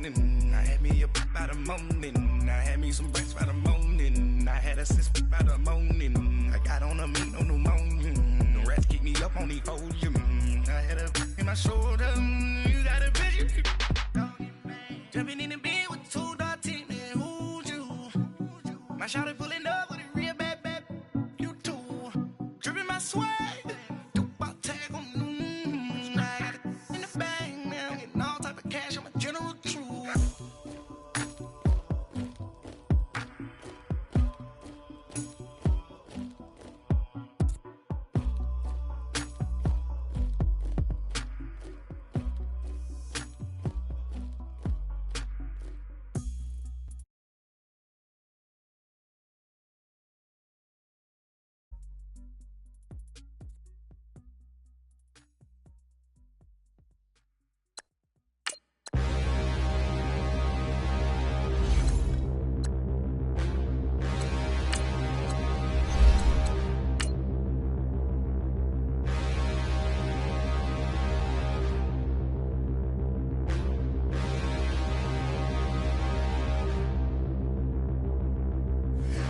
morning. I had me a by the morning. I had me some rest by the morning. I had a sis by the morning. I got on a meat, no pneumonia. The rats keep me up on the podium. I had a in my shoulder. You got a bitch. Jumping in the bed with 2 dark teeth. Who's you? My shawty pulling up with a real bad. You too. Dripping my swag.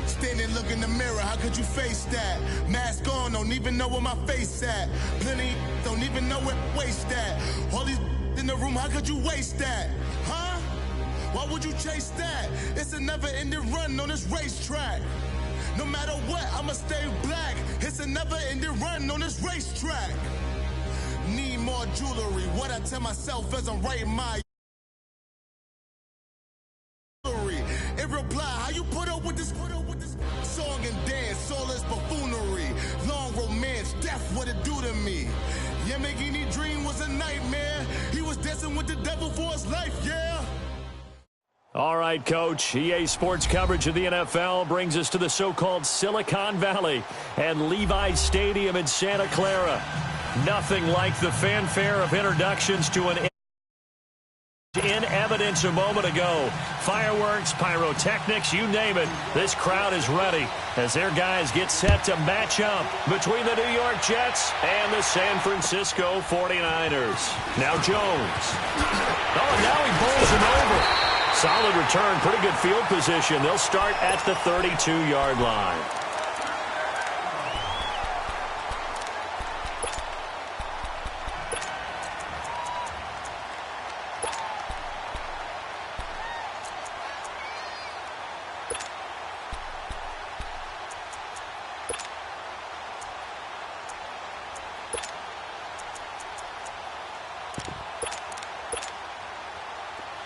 Standing, look in the mirror, how could you face that? Mask on, don't even know where my face at. Plenty, don't even know where waist at. All these in the room, how could you waste that? Huh? Why would you chase that? It's a never-ending run on this racetrack. No matter what, I'ma stay black. It's a never-ending run on this racetrack. Need more jewelry, what I tell myself as I'm writing my in reply, how you put up with this song and dance, soulless buffoonery, long romance, death, what it do to me? Yamagini dream was a nightmare. He was dancing with the devil for his life, yeah. All right, Coach. EA Sports coverage of the NFL brings us to the so-called Silicon Valley and Levi's Stadium in Santa Clara. Nothing like the fanfare of introductions to an in evidence a moment ago. Fireworks, pyrotechnics, you name it. This crowd is ready as their guys get set to match up between the New York Jets and the San Francisco 49ers. Now Jones. Oh, and now he bowls him over. Solid return, pretty good field position. They'll start at the 32-yard line.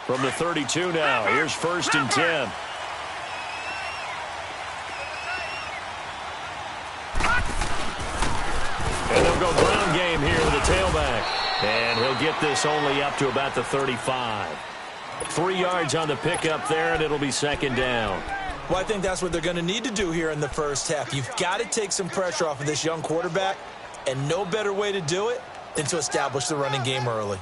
From the 32 now, here's 1st and 10. And they'll go ground game here with the tailback. And he'll get this only up to about the 35. 3 yards on the pickup there, and it'll be 2nd down. Well, I think that's what they're going to need to do here in the first half. You've got to take some pressure off of this young quarterback, and no better way to do it than to establish the running game early.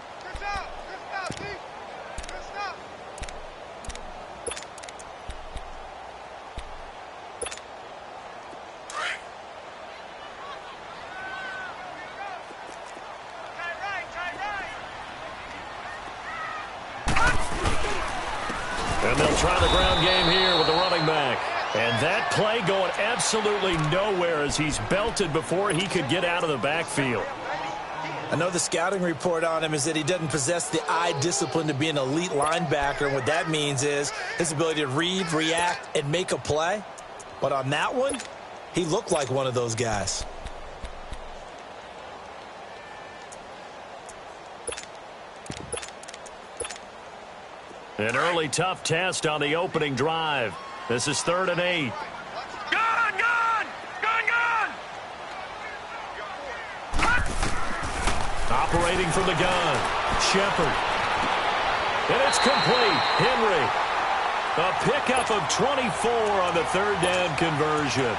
And they'll try the ground game here with the running back. And that play going absolutely nowhere as he's belted before he could get out of the backfield. I know the scouting report on him is that he doesn't possess the eye discipline to be an elite linebacker. And what that means is his ability to read, react, and make a play. But on that one, he looked like one of those guys. An early tough test on the opening drive. This is 3rd and 8. Gone! Operating from the gun, Shepard. And it's complete. Henry. A pickup of 24 on the 3rd down conversion.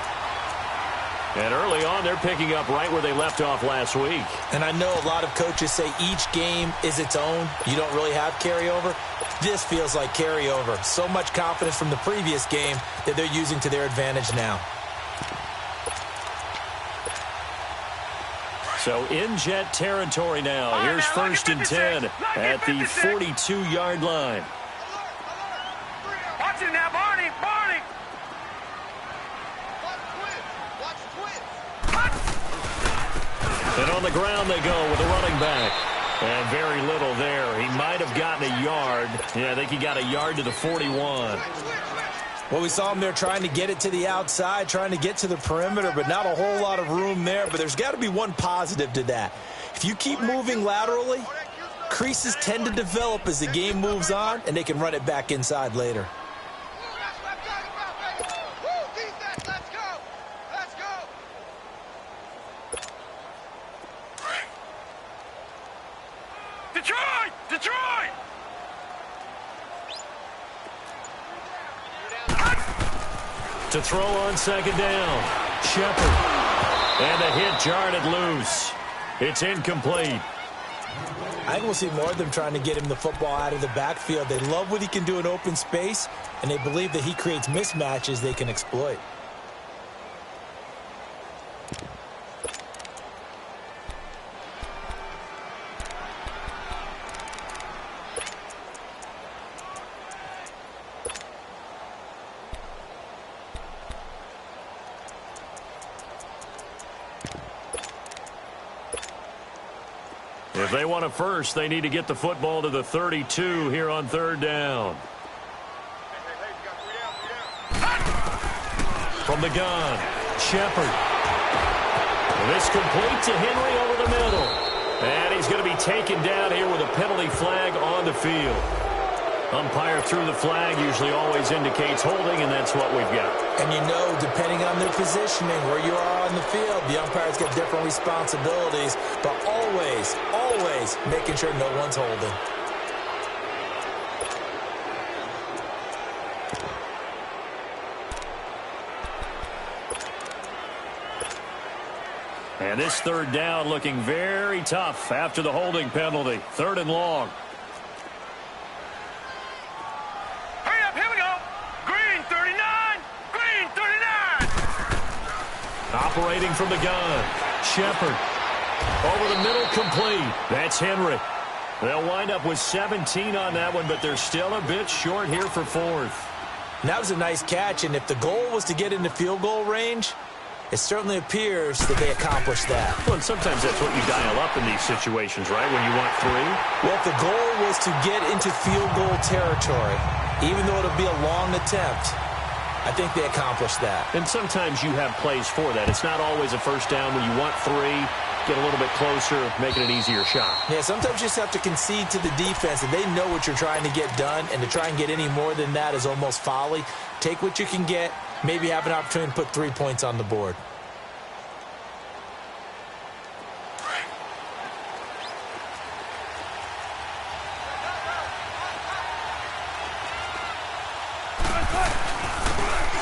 And early on, they're picking up right where they left off last week. And I know a lot of coaches say each game is its own. You don't really have carryover. This feels like carryover. So much confidence from the previous game that they're using to their advantage now. So in Jet territory now. Here's 1st and 10 at the 42-yard line. Watch it now, Barney! Barney! And on the ground they go with the running back. And very little there. He might have gotten a yard. Yeah, I think he got a yard to the 41. Well, we saw him there trying to get it to the outside, trying to get to the perimeter, but not a whole lot of room there. But there's got to be one positive to that. If you keep moving laterally, creases tend to develop as the game moves on, and they can run it back inside later. Detroit! Detroit! To throw on second down. Shepard. And the hit jarred it loose. It's incomplete. I think we'll see more of them trying to get him the football out of the backfield. They love what he can do in open space, and they believe that he creates mismatches they can exploit. If they want a first, they need to get the football to the 32 here on third down. From the gun, Shepard. This complete to Henry over the middle. And he's going to be taken down here with a penalty flag on the field. Umpire threw the flag, usually always indicates holding, and that's what we've got. And you know, depending on their positioning, where you are on the field, the umpires get different responsibilities, but always, always making sure no one's holding. And this third down looking very tough after the holding penalty. Third and long. Operating from the gun, Shepard. Over the middle, complete. That's Henry. They'll wind up with 17 on that one, but they're still a bit short here for fourth. And that was a nice catch, and if the goal was to get into field goal range, it certainly appears that they accomplished that. Well, and sometimes that's what you dial up in these situations, right, when you want three? Well, if the goal was to get into field goal territory, even though it'll be a long attempt, I think they accomplished that. And sometimes you have plays for that. It's not always a first down when you want three. Get a little bit closer, make it an easier shot. Yeah, sometimes you just have to concede to the defense, and they know what you're trying to get done, and to try and get any more than that is almost folly. Take what you can get, maybe have an opportunity to put 3 points on the board.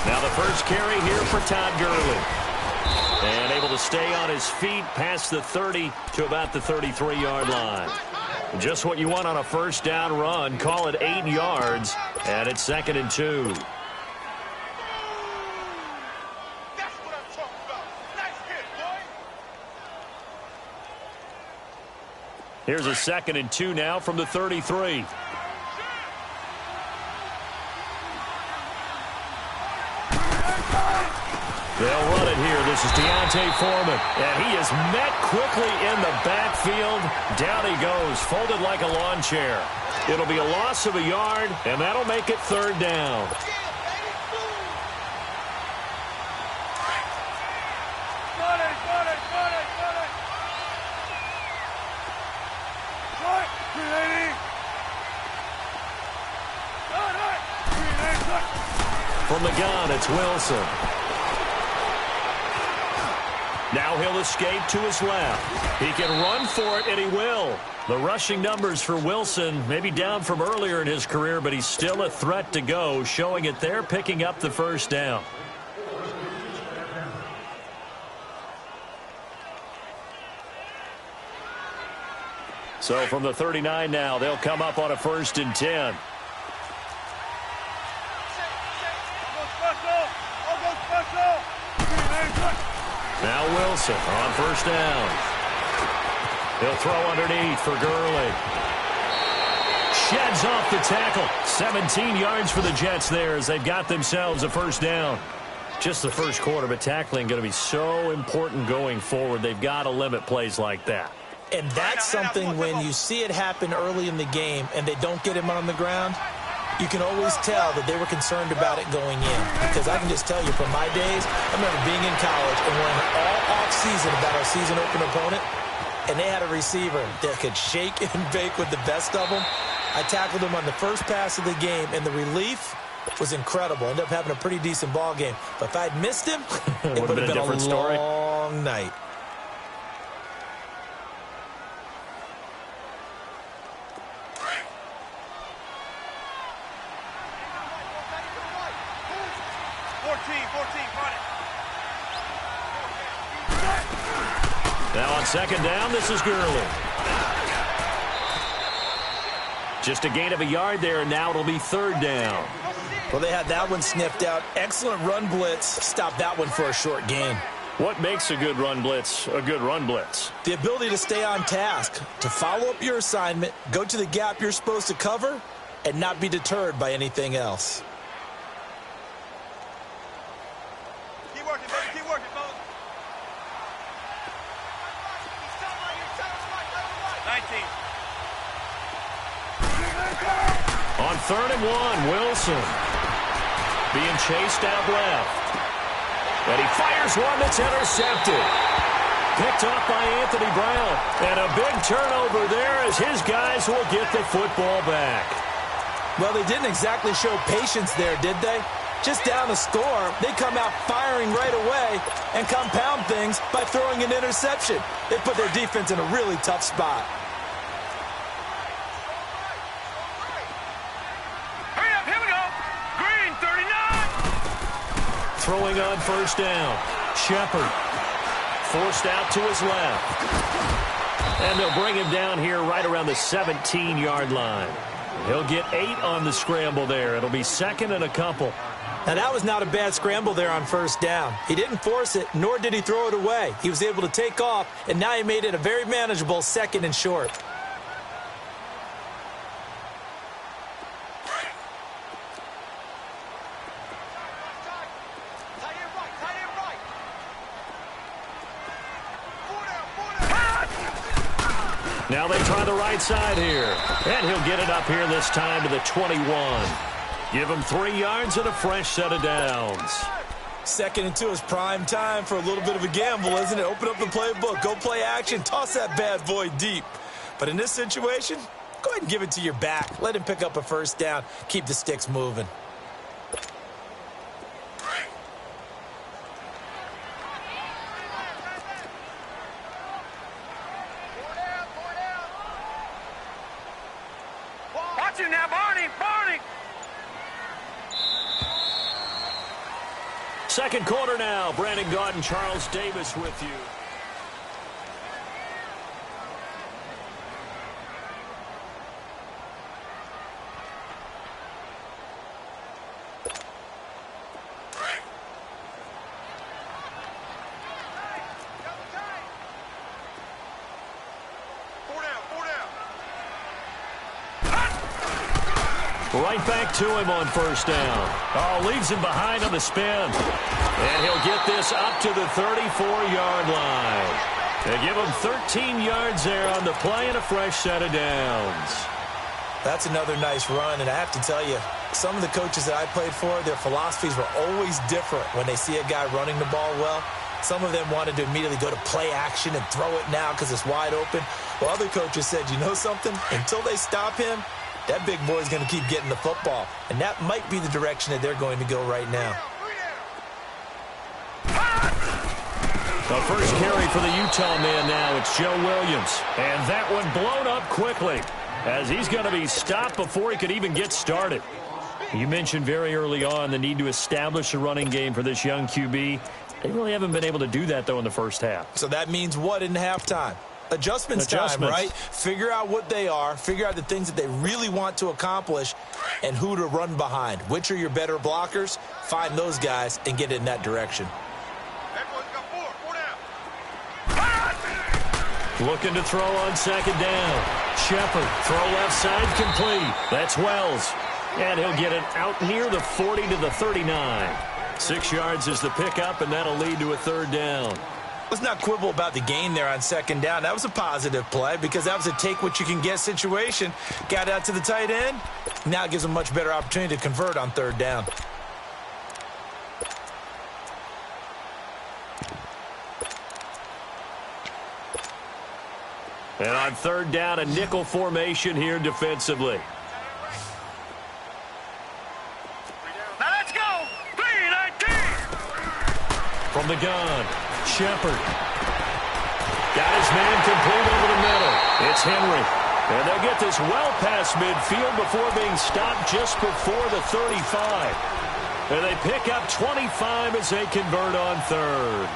Now the first carry here for Todd Gurley. And able to stay on his feet past the 30 to about the 33-yard line. Just what you want on a first down run. Call it 8 yards, and it's 2nd and 2. That's what I'm talking about. Nice hit, boy. Here's a 2nd and 2 now from the 33. They'll run it here. This is D'Onta Foreman. And he is met quickly in the backfield. Down he goes, folded like a lawn chair. It'll be a loss of a yard, and that'll make it third down. From the gun, it's Wilson. Now he'll escape to his left. He can run for it, and he will. The rushing numbers for Wilson maybe down from earlier in his career, but he's still a threat to go, showing it there, picking up the first down. So from the 39 now, they'll come up on a 1st and 10. Now Wilson on first down. He'll throw underneath for Gurley. sheds off the tackle. 17 yards for the Jets there as they've got themselves a first down. Just the first quarter, but tackling going to be so important going forward. They've got to limit plays like that. And that's something when you see it happen early in the game and they don't get him on the ground, you can always tell that they were concerned about it going in. Because I can just tell you from my days, I remember being in college and worrying all off-season about our season open opponent, and they had a receiver that could shake and bake with the best of them. I tackled him on the first pass of the game, and the relief was incredible. Ended up having a pretty decent ball game. But if I'd missed him, it would have been a different story. Long night. Now on second down, this is Gurley. Just a gain of a yard there, and now it'll be third down. Well, they had that one sniffed out. Excellent run blitz. Stop that one for a short gain. What makes a good run blitz a good run blitz? The ability to stay on task, to follow up your assignment, go to the gap you're supposed to cover, and not be deterred by anything else. Keep working, baby. Keep working, fellas. 19. On 3rd and 1, Wilson being chased out left. And he fires one that's intercepted. Picked off by Anthony Brown. And a big turnover there as his guys will get the football back. Well, they didn't exactly show patience there, did they? Just down the score, they come out firing right away and compound things by throwing an interception. They put their defense in a really tough spot. Hurry up, here we go. Green, 39. Throwing on first down. Shepard forced out to his left. And they'll bring him down here right around the 17-yard line. He'll get 8 on the scramble there. It'll be second and a couple. Now, that was not a bad scramble there on first down. He didn't force it, nor did he throw it away. He was able to take off, and now he made it a very manageable second and short. Now they try the right side here. And he'll get it up here this time to the 21. Give him 3 yards and a fresh set of downs. 2nd and 2 is prime time for a little bit of a gamble, isn't it? Open up the playbook, go play action, toss that bad boy deep. But in this situation, go ahead and give it to your back. Let him pick up a first down. Keep the sticks moving. Watch it now, Barney. Barney. Second quarter now. Brandon Gaudin, Charles Davis with you. Right back to him on first down. Oh, leaves him behind on the spin. And he'll get this up to the 34-yard line. They give him 13 yards there on the play and a fresh set of downs. That's another nice run, and I have to tell you, some of the coaches that I played for, their philosophies were always different when they see a guy running the ball well. Some of them wanted to immediately go to play action and throw it now because it's wide open. While other coaches said, you know something? Until they stop him, that big boy is going to keep getting the football. And that might be the direction that they're going to go right now. The first carry for the Utah man now. It's Joe Williams. And that one blown up quickly as he's going to be stopped before he could even get started. You mentioned very early on the need to establish a running game for this young QB. They really haven't been able to do that, though, in the first half. So that means what in halftime? Adjustments time, right? Figure out what they are, figure out the things that they really want to accomplish, and who to run behind. Which are your better blockers? Find those guys and get in that direction. Looking to throw on second down. Shepard, throw left side complete. That's Wells. And he'll get it out near the 40 to the 39. 6 yards is the pickup, and that'll lead to a third down. Let's not quibble about the gain there on second down. That was a positive play because that was a take-what-you-can-get situation. Got out to the tight end. Now it gives them a much better opportunity to convert on third down. And on third down, a nickel formation here defensively. Now let's go. 3-19. From the gun, Shepard. Got his man complete over the middle. It's Henry. And they'll get this well past midfield before being stopped just before the 35. And they pick up 25 as they convert on third.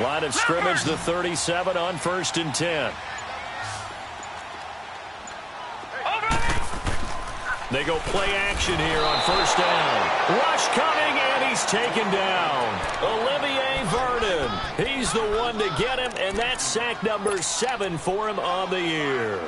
Line of scrimmage, the 37 on 1st and 10. They go play action here on 1st down. Rush coming, and he's taken down. Olivier Vernon. He's the one to get him, and that's sack number 7 for him on the year.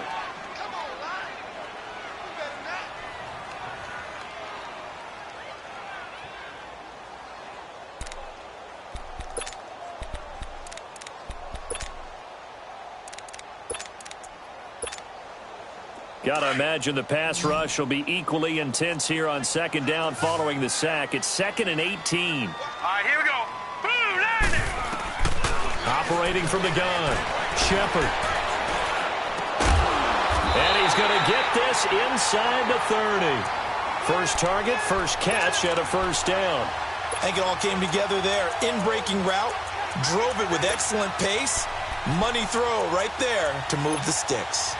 Got to imagine the pass rush will be equally intense here on second down following the sack. It's 2nd and 18. All right, here we go. Boom, landing. Operating from the gun, Shepard. And he's going to get this inside the 30. First target, first catch, and a first down. I think it all came together there. In-breaking route, drove it with excellent pace. Money throw right there to move the sticks.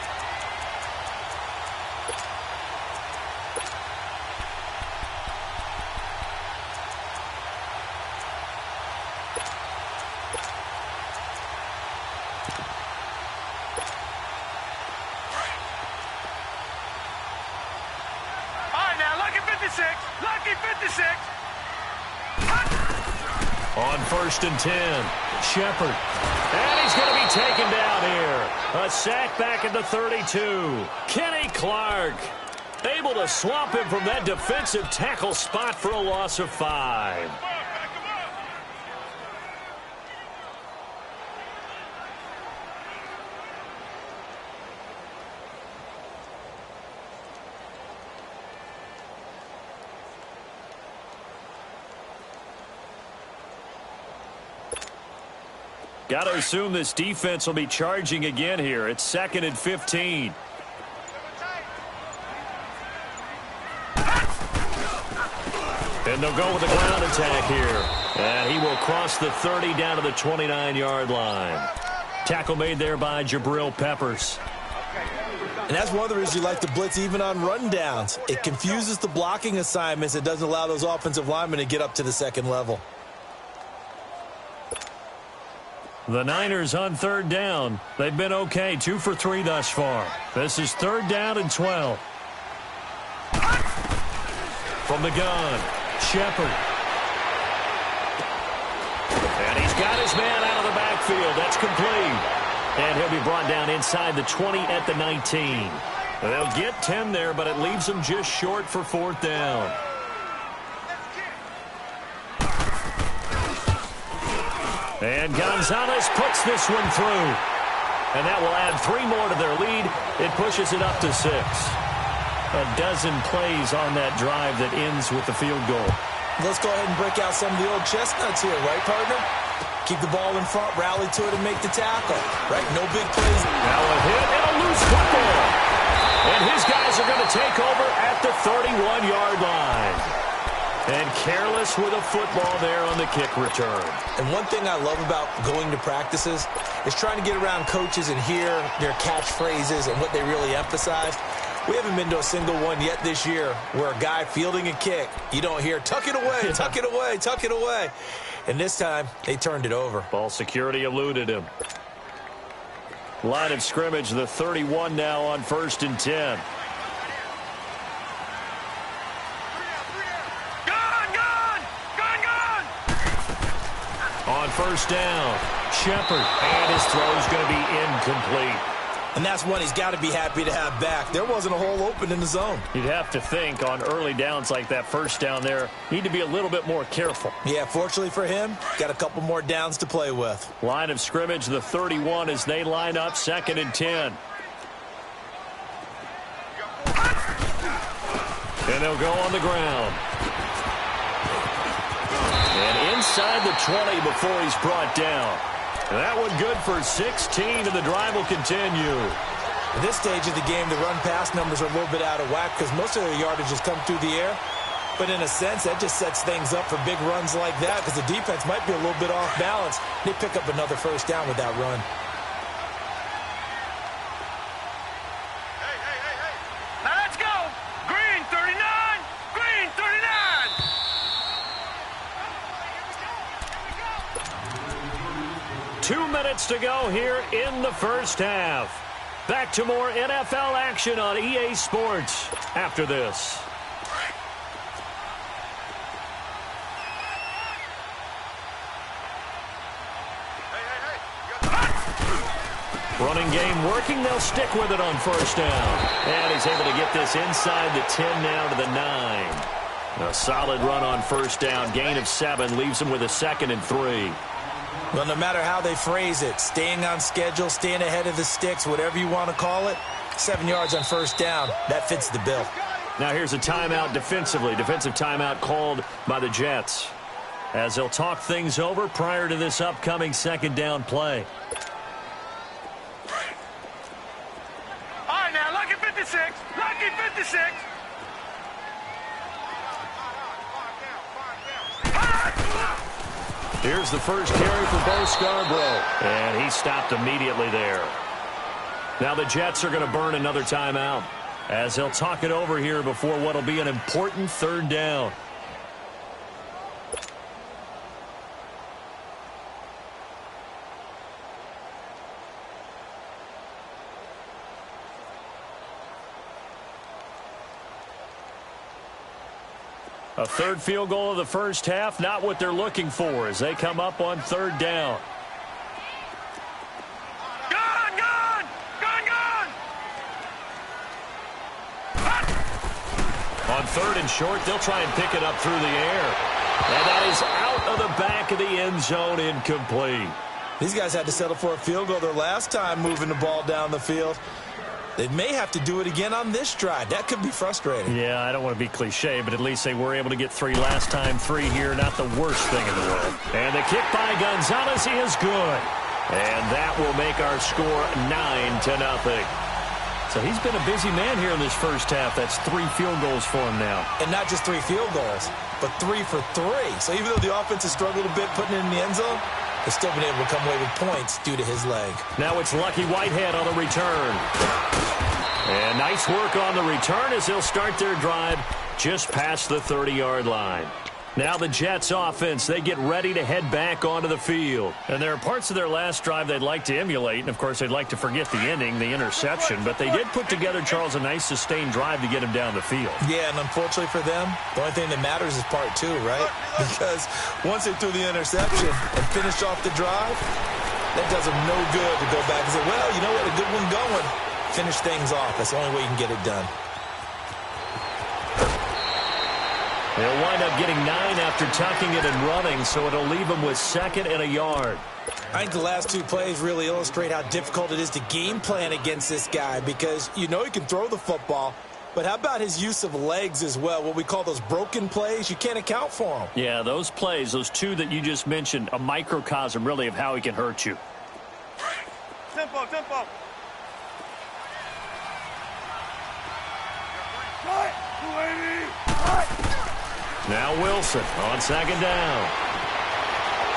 On 1st and 10, Shepard. And he's going to be taken down here. A sack back at the 32. Kenny Clark able to swamp him from that defensive tackle spot for a loss of 5. Got to assume this defense will be charging again here. It's 2nd and 15. And they'll go with a ground attack here. And he will cross the 30 down to the 29-yard line. Tackle made there by Jabril Peppers. And that's one of the reasons you like to blitz even on rundowns. It confuses the blocking assignments. It doesn't allow those offensive linemen to get up to the second level. The Niners on third down. They've been okay, 2 for 3 thus far. This is 3rd down and 12. From the gun, Shepard. And he's got his man out of the backfield. That's complete. And he'll be brought down inside the 20 at the 19. They'll get 10 there, but it leaves them just short for 4th down. And Gonzalez puts this one through. And that will add 3 more to their lead. It pushes it up to 6. A dozen plays on that drive that ends with the field goal. Let's go ahead and break out some of the old chestnuts here, right, partner? Keep the ball in front, rally to it, and make the tackle. Right? No big plays. Now a hit and a loose football. And his guys are going to take over at the 31-yard line. And careless with a football there on the kick return. And one thing I love about going to practices is trying to get around coaches and hear their catchphrases and what they really emphasize. We haven't been to a single one yet this year where a guy fielding a kick, you don't hear, tuck it away, tuck it away, tuck it away. and this time they turned it over. Ball security eluded him. Line of scrimmage, the 31 now on 1st and 10. On 1st down, Shepard, and his throw is going to be incomplete. And that's one he's got to be happy to have back. There wasn't a hole open in the zone. You'd have to think on early downs like that 1st down there, need to be a little bit more careful. Yeah, fortunately for him, got a couple more downs to play with. Line of scrimmage, the 31 as they line up 2nd and 10. And they'll go on the ground. And inside the 20 before he's brought down. And that one good for 16, and the drive will continue. At this stage of the game, the run-pass numbers are a little bit out of whack because most of their yardage has come through the air. But in a sense, that just sets things up for big runs like that because the defense might be a little bit off balance. They pick up another 1st down with that run. Now let's go. Green 39. Green 39. 2 minutes to go here in the 1st half. Back to more NFL action on EA Sports after this. Running game working. They'll stick with it on 1st down. And he's able to get this inside the 10 now to the 9. A solid run on 1st down. Gain of 7 leaves him with a 2nd and 3. Well, no matter how they phrase it, staying on schedule, staying ahead of the sticks, whatever you want to call it, 7 yards on 1st down, that fits the bill. Now here's a timeout defensively. Defensive timeout called by the Jets as they'll talk things over prior to this upcoming 2nd down play. All right, now, lucky 56. Lucky 56. Here's the first carry for Bo Scarborough. And he stopped immediately there. Now the Jets are going to burn another timeout as they'll talk it over here before what will be an important 3rd down. A 3rd field goal of the 1st half, not what they're looking for as they come up on 3rd down. Gone, gone, gone, gone. On 3rd and short, they'll try and pick it up through the air. And that is out of the back of the end zone, incomplete. These guys had to settle for a field goal their last time moving the ball down the field. They may have to do it again on this drive. That could be frustrating. Yeah, I don't want to be cliche, but at least they were able to get 3 last time. 3 here, not the worst thing in the world. And the kick by Gonzalez is good. And that will make our score 9-0. So he's been a busy man here in this 1st half. That's 3 field goals for him now. And not just 3 field goals, but 3 for 3. So even though the offense has struggled a bit putting it in the end zone, they've still been able to come away with points due to his leg. Now it's Lucky Whitehead on the return. And nice work on the return as they'll start their drive just past the 30-yard line. Now the Jets offense, they get ready to head back onto the field. And there are parts of their last drive they'd like to emulate. And, of course, they'd like to forget the ending, the interception. But they did put together, Charles, a nice sustained drive to get him down the field. Yeah, and unfortunately for them, the only thing that matters is part 2, right? Because once they threw the interception and finished off the drive, that does them no good to go back and say, well, you know what, a good one going. Finish things off. That's the only way you can get it done. They'll wind up getting 9 after tucking it and running, so it'll leave them with 2nd and a yard. I think the last 2 plays really illustrate how difficult it is to game plan against this guy because you know he can throw the football, but how about his use of legs as well? What we call those broken plays, you can't account for them. Yeah, those plays, those 2 that you just mentioned, a microcosm really of how he can hurt you. Tempo, tempo. Now Wilson on 2nd down.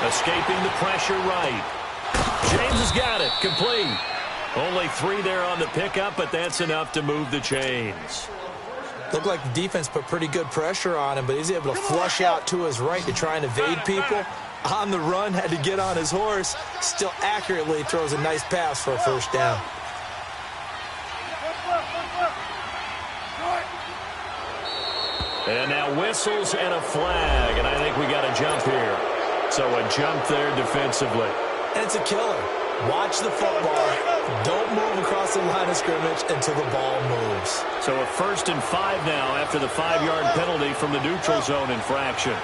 Escaping the pressure right. James has got it. Complete. Only 3 there on the pickup, but that's enough to move the chains. Looked like the defense put pretty good pressure on him, but he's able to flush out to his right to try and evade people. On the run, had to get on his horse. Still accurately throws a nice pass for a first down. And now whistles and a flag, and I think we got a jump here. So a jump there defensively. And it's a killer. Watch the football. Don't move across the line of scrimmage until the ball moves. So a 1st and 5 now after the 5-yard penalty from the neutral zone infraction.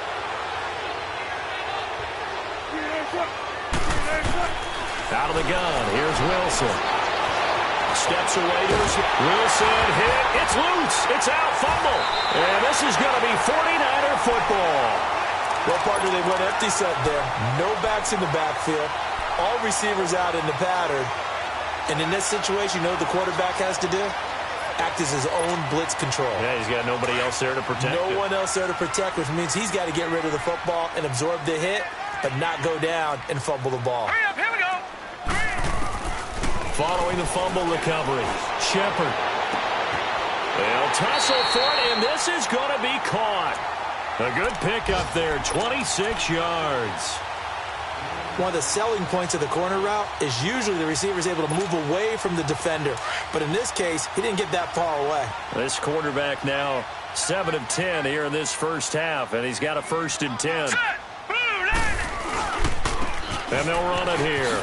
Out of the gun, here's Wilson. Steps away to his Wilson hit. It's loose. It's out. Fumble. And this is going to be 49er football. Well, partner, they went empty set there. No backs in the backfield. All receivers out in the pattern. And in this situation, you know what the quarterback has to do? Act as his own blitz control. Yeah, he's got nobody else there to protect him. No one else there to protect, which means he's got to get rid of the football and absorb the hit, but not go down and fumble the ball. Hurry up, here we go. Following the fumble recovery, Shepard. They'll tussle for it, and this is going to be caught. A good pickup there, 26 yards. One of the selling points of the corner route is usually the receiver is able to move away from the defender. But in this case, he didn't get that far away. This quarterback now 7 of 10 here in this first half, and he's got a 1st and 10. And they'll run it here.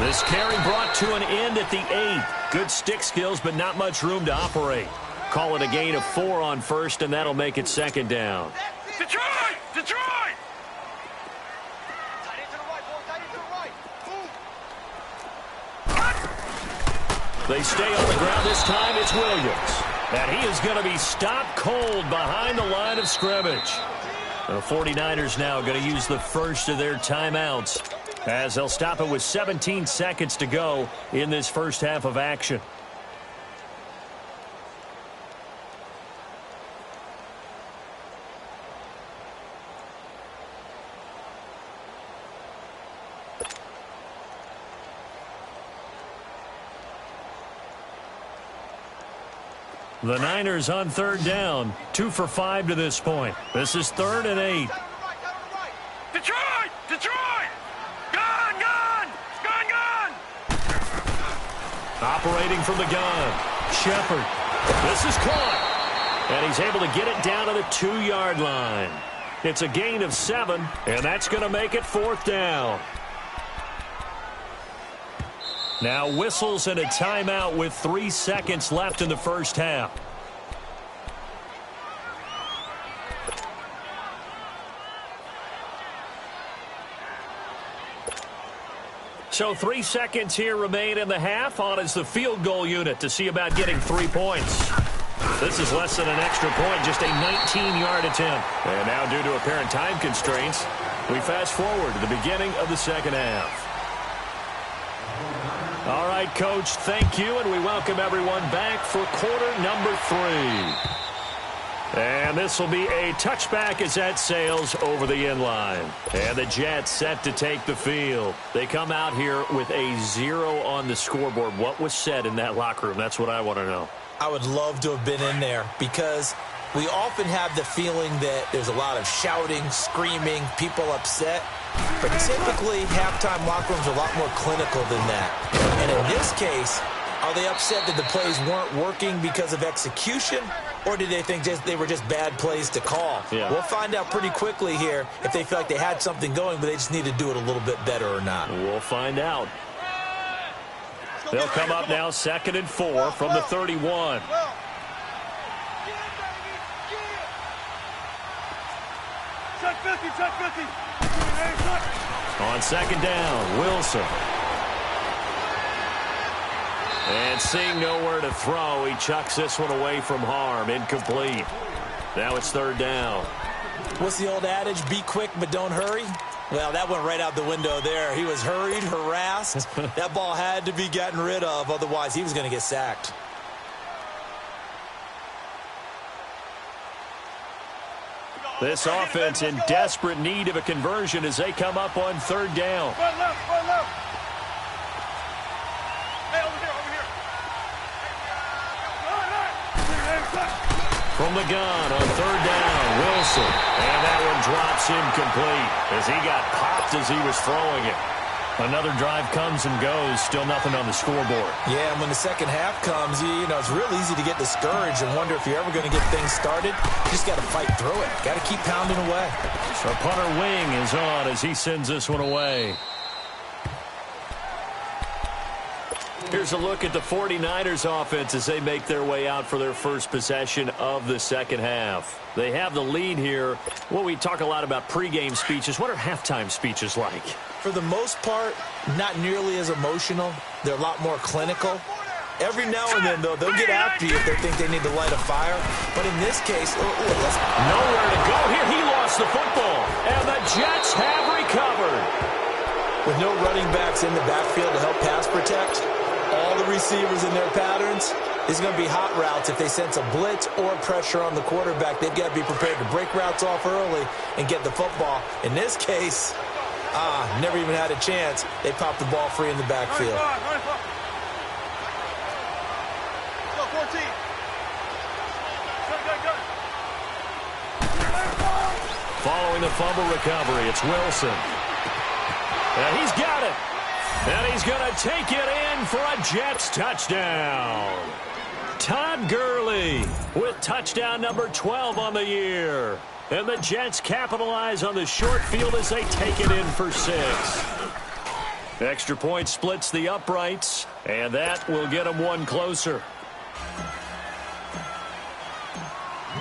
This carry brought to an end at the 8. Good stick skills, but not much room to operate. Call it a gain of 4 on 1st, and that'll make it 2nd down. Detroit! Detroit! They stay on the ground. This time it's Williams. And he is going to be stopped cold behind the line of scrimmage. The 49ers now going to use the first of their timeouts as they'll stop it with 17 seconds to go in this first half of action. The Niners on 3rd down, 2 for 5 to this point. This is 3rd and 8. Detroit! Detroit! Gun! Gun! Gun! Gun! Operating from the gun, Shepard. This is caught. And he's able to get it down to the 2-yard line. It's a gain of 7, and that's going to make it 4th down. Now whistles and a timeout with 3 seconds left in the first half. So 3 seconds here remain in the half. On is the field goal unit to see about getting 3 points. This is less than an extra point, just a 19-yard attempt. And now due to apparent time constraints, we fast forward to the beginning of the second half. All right, Coach, thank you, and we welcome everyone back for quarter number 3. And this will be a touchback as that sails over the end line. And the Jets set to take the field. They come out here with a 0 on the scoreboard. What was said in that locker room? That's what I want to know. I would love to have been in there because we often have the feeling that there's a lot of shouting, screaming, people upset. But typically, halftime locker rooms are a lot more clinical than that. And in this case, are they upset that the plays weren't working because of execution? Or did they think they were just bad plays to call? Yeah. We'll find out pretty quickly here if they feel like they had something going, but they just need to do it a little bit better or not. We'll find out. They'll come up now 2nd and 4 from the 31. Check 50, check 50. On 2nd down, Wilson. And seeing nowhere to throw, he chucks this one away from harm. Incomplete. Now it's 3rd down. What's the old adage? Be quick, but don't hurry? Well, that went right out the window there. He was hurried, harassed. That ball had to be gotten rid of. Otherwise, he was going to get sacked. This offense in desperate need of a conversion as they come up on 3rd down. Run left, run left. Hey, over here, over here. From the gun on 3rd down, Wilson. And that one drops incomplete as he got popped as he was throwing it. Another drive comes and goes. Still nothing on the scoreboard. Yeah, and when the second half comes, you know, it's real easy to get discouraged and wonder if you're ever going to get things started. You just got to fight through it. Got to keep pounding away. So punter Wing is on as he sends this one away. Here's a look at the 49ers offense as they make their way out for their first possession of the second half. They have the lead here. Well, we talk a lot about pregame speeches. What are halftime speeches like? For the most part, not nearly as emotional. They're a lot more clinical. Every now and then, though, they'll get after you if they think they need to light a fire. But in this case, nowhere to go here. He lost the football. And the Jets have recovered. With no running backs in the backfield to help pass protect, all the receivers in their patterns, it's going to be hot routes. If they sense a blitz or pressure on the quarterback, they've got to be prepared to break routes off early and get the football. In this case, never even had a chance. They popped the ball free in the backfield. Following the fumble recovery, it's Wilson. And he's got it. And he's going to take it in for a Jets touchdown. Todd Gurley with touchdown number 12 on the year. And the Jets capitalize on the short field as they take it in for 6. Extra point splits the uprights, and that will get them one closer.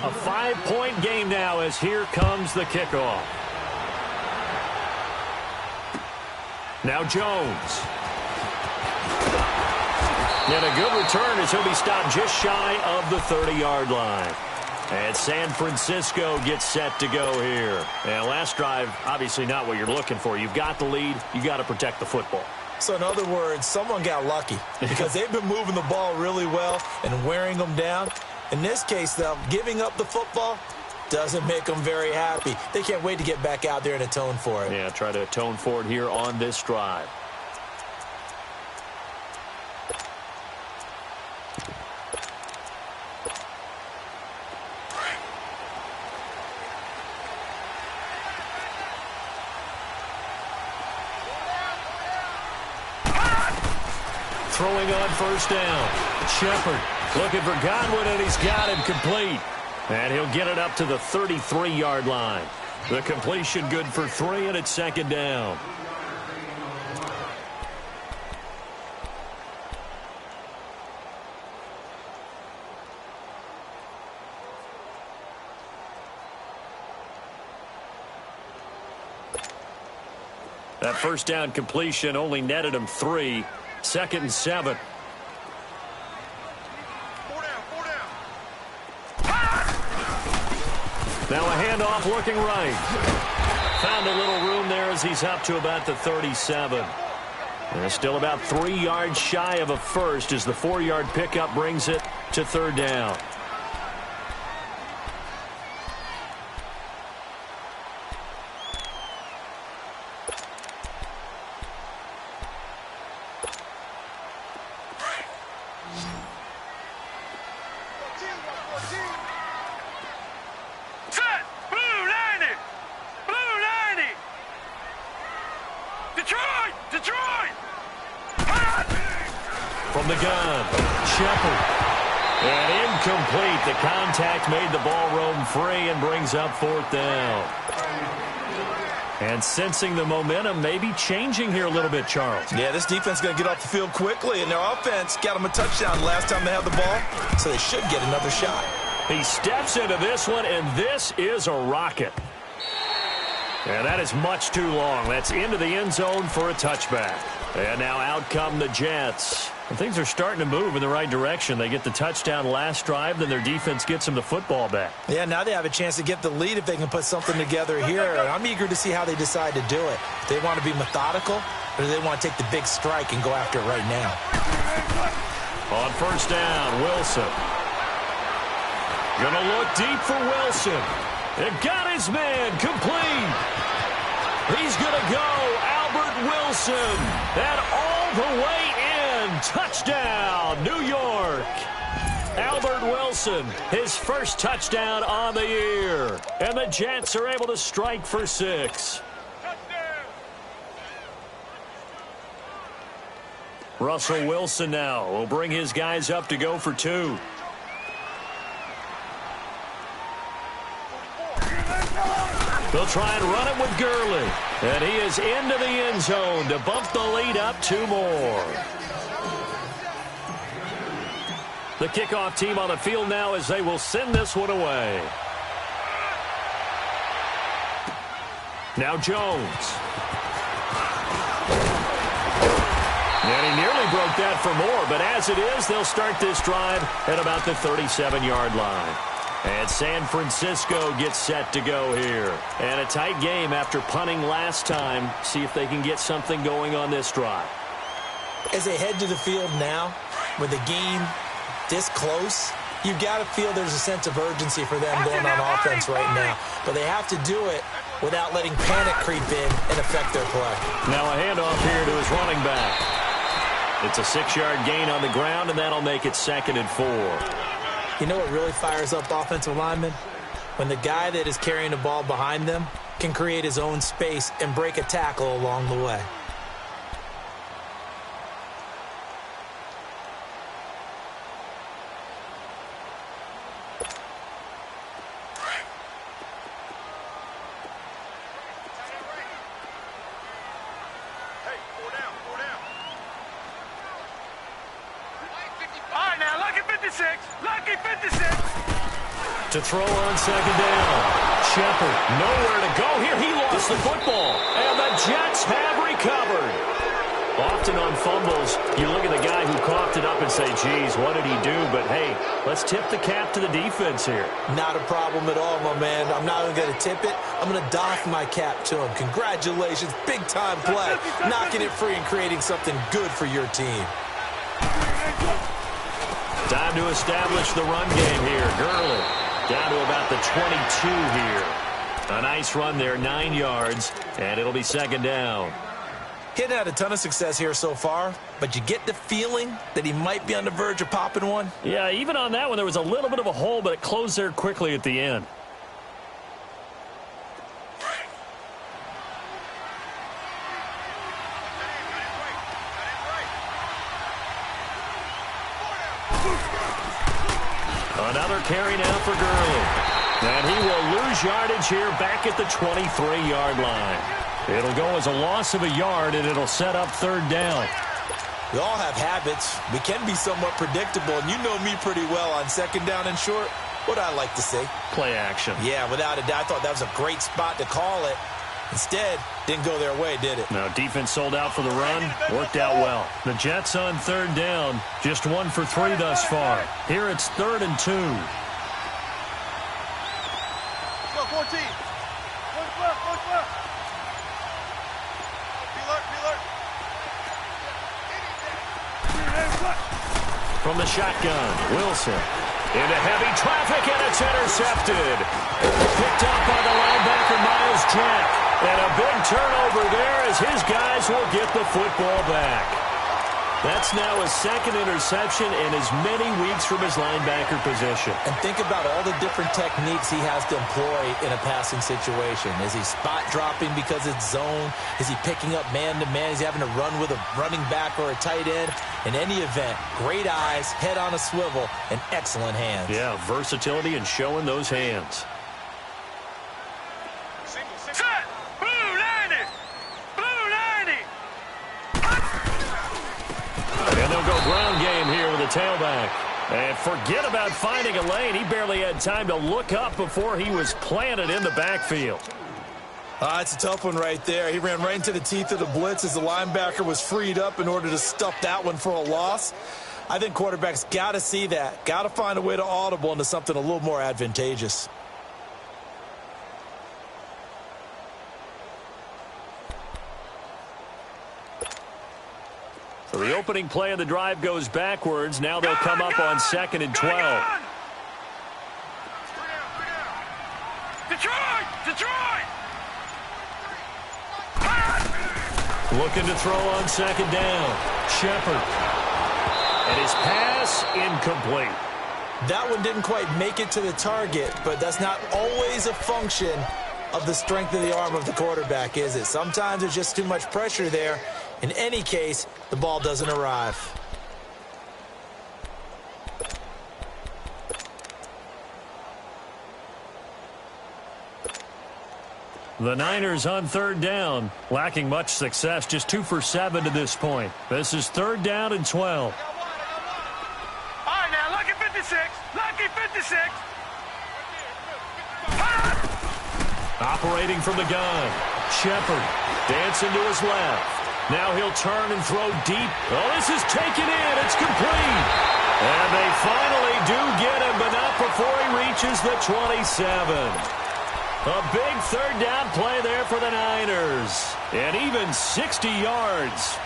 A 5-point game now as here comes the kickoff. Now Jones. And a good return as he'll be stopped just shy of the 30-yard line. And San Francisco gets set to go here. And last drive, obviously not what you're looking for. You've got the lead. You got to protect the football. So in other words, someone got lucky because they've been moving the ball really well and wearing them down. In this case, though, giving up the football doesn't make them very happy. They can't wait to get back out there and atone for it. Yeah, try to atone for it here on this drive. Throwing on first down. Shepard looking for Godwin, and he's got him complete. And he'll get it up to the 33-yard line. The completion good for 3, and it's second down. That first down completion only netted him 3. Second and 7. Now a handoff looking right. Found a little room there as he's up to about the 37. And still about 3 yards shy of a first as the 4-yard pickup brings it to third down. From the gun, Shepard. And incomplete. The contact made the ball roam free and brings up fourth down. And sensing the momentum maybe changing here a little bit, Charles. Yeah, this defense is going to get off the field quickly, and their offense got them a touchdown last time they had the ball, so they should get another shot. He steps into this one, and this is a rocket. And that is much too long. That's into the end zone for a touchback. And now out come the Jets. And things are starting to move in the right direction. They get the touchdown last drive, then their defense gets them the football back. Yeah, now they have a chance to get the lead if they can put something together here. And I'm eager to see how they decide to do it. Do they want to be methodical, or do they want to take the big strike and go after it right now? On first down, Wilson. Gonna look deep for Wilson. It got his man complete. He's gonna go, Albert Wilson. And all the way in. Touchdown, New York. Albert Wilson, his first touchdown on the year. And the Jets are able to strike for 6. Russell Wilson now will bring his guys up to go for 2. They'll try and run it with Gurley. And he is into the end zone to bump the lead up 2 more. The kickoff team on the field now as they will send this one away. Now Jones. And he nearly broke that for more, but as it is, they'll start this drive at about the 37-yard line. And San Francisco gets set to go here. And a tight game after punting last time. See if they can get something going on this drive. As they head to the field now, with the game this close, you've got to feel there's a sense of urgency for them going on offense right now. But they have to do it without letting panic creep in and affect their play. Now a handoff here to his running back. It's a 6-yard gain on the ground, and that'll make it 2nd and 4. You know what really fires up offensive linemen? When the guy that is carrying the ball behind them can create his own space and break a tackle along the way. To throw on 2nd down. Shepard, nowhere to go here. He lost the football. And the Jets have recovered. Often on fumbles, you look at the guy who coughed it up and say, geez, what did he do? But, hey, let's tip the cap to the defense here. Not a problem at all, my man. I'm not even going to tip it. I'm going to doff my cap to him. Congratulations. Big-time play. Knocking it free and creating something good for your team. Time to establish the run game here. Gurley down to about the 22 here. A nice run there, 9 yards, and it'll be 2nd down. He hadn't had a ton of success here so far, but you get the feeling that he might be on the verge of popping one. Yeah, even on that one, there was a little bit of a hole, but it closed there quickly at the end. Another carry now for Gurley. And he will lose yardage here back at the 23-yard line. It'll go as a loss of a yard, and it'll set up 3rd down. We all have habits. We can be somewhat predictable, and you know me pretty well on 2nd down and short. What I like to say? Play action. Yeah, without a doubt. I thought that was a great spot to call it. Instead, didn't go their way, did it? Now, defense sold out for the run. Worked out well. The Jets on 3rd down. Just 1 for 3 thus far. Here it's 3rd and 2. Let's go, 14. One left. From the shotgun, Wilson. Into heavy traffic, and it's intercepted. Picked up by the linebacker, Myles Jack. And a big turnover there as his guys will get the football back. That's now his 2nd interception in as many weeks from his linebacker position. And think about all the different techniques he has to employ in a passing situation. Is he spot dropping because it's zone? Is he picking up man-to-man? Is he having to run with a running back or a tight end? In any event, great eyes, head on a swivel, and excellent hands. Yeah, versatility and showing those hands. And they'll go ground game here with a tailback. And forget about finding a lane. He barely had time to look up before he was planted in the backfield. It's a tough one right there. He ran right into the teeth of the blitz as the linebacker was freed up in order to stuff that one for a loss. I think quarterbacks got to see that. Got to find a way to audible into something a little more advantageous. So the opening play of the drive goes backwards. Now they'll come up on 2nd and 12. Detroit! Looking to throw on 2nd down. Shepard. And his pass incomplete. That one didn't quite make it to the target, but that's not always a function of the strength of the arm of the quarterback, is it? Sometimes there's just too much pressure there. In any case, the ball doesn't arrive. The Niners on third down, lacking much success, just 2 for 7 to this point. This is 3rd down and 12. All right, now, lucky 56. Lucky 56. Operating from the gun, Shepard dancing to his left. Now he'll turn and throw deep. Oh, this is taken in. It's complete. And they finally do get him, but not before he reaches the 27. A big 3rd down play there for the Niners. And even 60 yards.